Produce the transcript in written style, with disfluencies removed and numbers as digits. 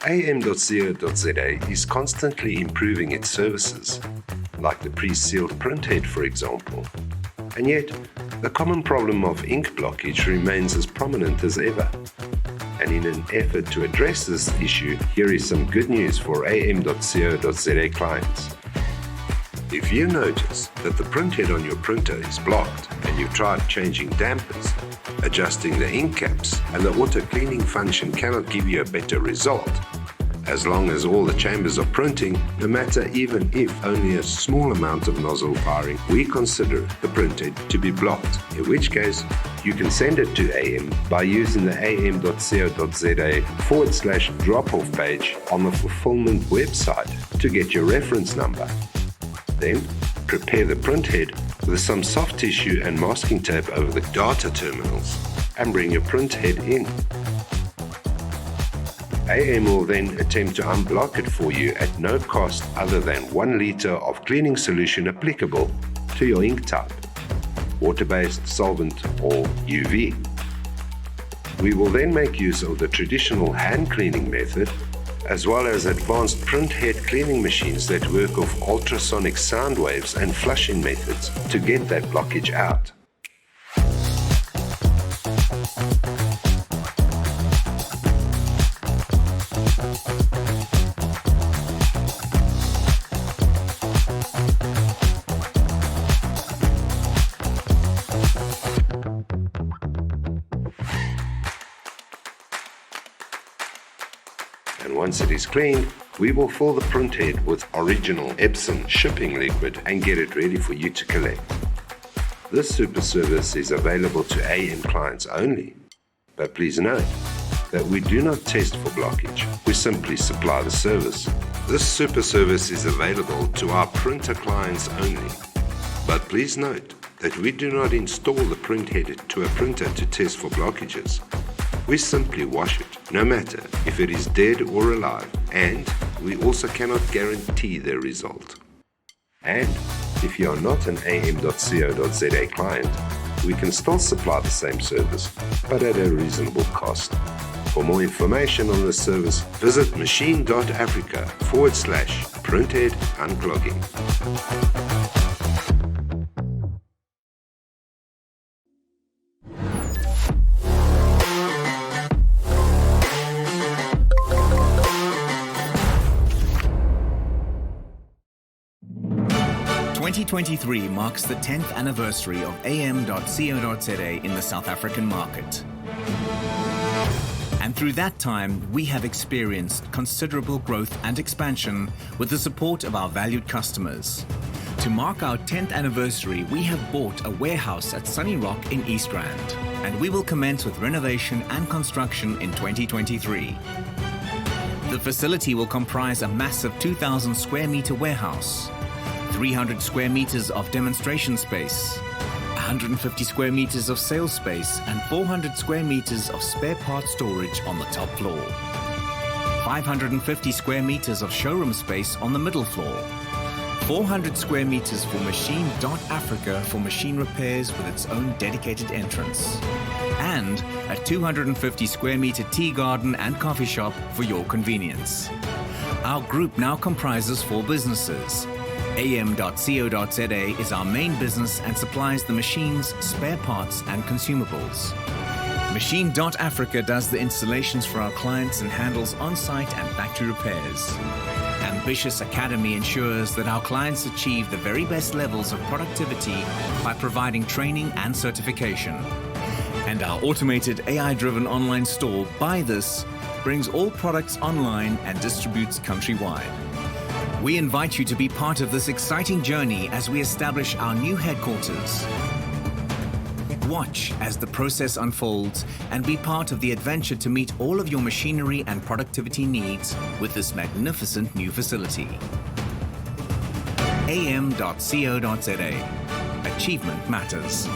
AM.CO.za is constantly improving its services, like the pre-sealed printhead, for example. And yet, the common problem of ink blockage remains as prominent as ever. And in an effort to address this issue, here is some good news for AM.CO.za clients. If you notice that the printhead on your printer is blocked and you've tried changing dampers, adjusting the ink caps, and the auto-cleaning function cannot give you a better result, as long as all the chambers are printing, no matter even if only a small amount of nozzle firing, we consider the printhead to be blocked, in which case you can send it to AM by using the am.co.za/drop-off page on the fulfillment website to get your reference number. Then, prepare the printhead with some soft tissue and masking tape over the data terminals and bring your printhead in. AM will then attempt to unblock it for you at no cost other than 1 liter of cleaning solution applicable to your ink type, water-based, solvent or UV. We will then make use of the traditional hand cleaning method as well as advanced printhead cleaning machines that work off ultrasonic sound waves and flushing methods to get that blockage out. And once it is cleaned, we will fill the printhead with original Epsom shipping liquid and get it ready for you to collect. This super service is available to AM clients only, but please note that we do not test for blockage, we simply supply the service. This super service is available to our printer clients only, but please note that we do not install the printhead to a printer to test for blockages. We simply wash it, no matter if it is dead or alive, and we also cannot guarantee the result. And if you are not an am.co.za client, we can still supply the same service, but at a reasonable cost. For more information on this service, visit Machine.Africa/printhead unclogging. 2023 marks the 10th anniversary of AM.CO.za in the South African market. And through that time, we have experienced considerable growth and expansion with the support of our valued customers. To mark our 10th anniversary, we have bought a warehouse at Sunny Rock in East Rand, and we will commence with renovation and construction in 2023. The facility will comprise a massive 2,000 square meter warehouse, 300 square meters of demonstration space, 150 square meters of sales space, and 400 square meters of spare parts storage on the top floor. 550 square meters of showroom space on the middle floor. 400 square meters for Machine.Africa for machine repairs with its own dedicated entrance. And a 250 square meter tea garden and coffee shop for your convenience. Our group now comprises 4 businesses. AM.CO.za is our main business and supplies the machines, spare parts and consumables. Machine.Africa does the installations for our clients and handles on-site and factory repairs. Ambitious Academy ensures that our clients achieve the very best levels of productivity by providing training and certification. And our automated AI-driven online store, Buy This, brings all products online and distributes countrywide. We invite you to be part of this exciting journey as we establish our new headquarters. Watch as the process unfolds and be part of the adventure to meet all of your machinery and productivity needs with this magnificent new facility. AM.CO.za. Achievement matters.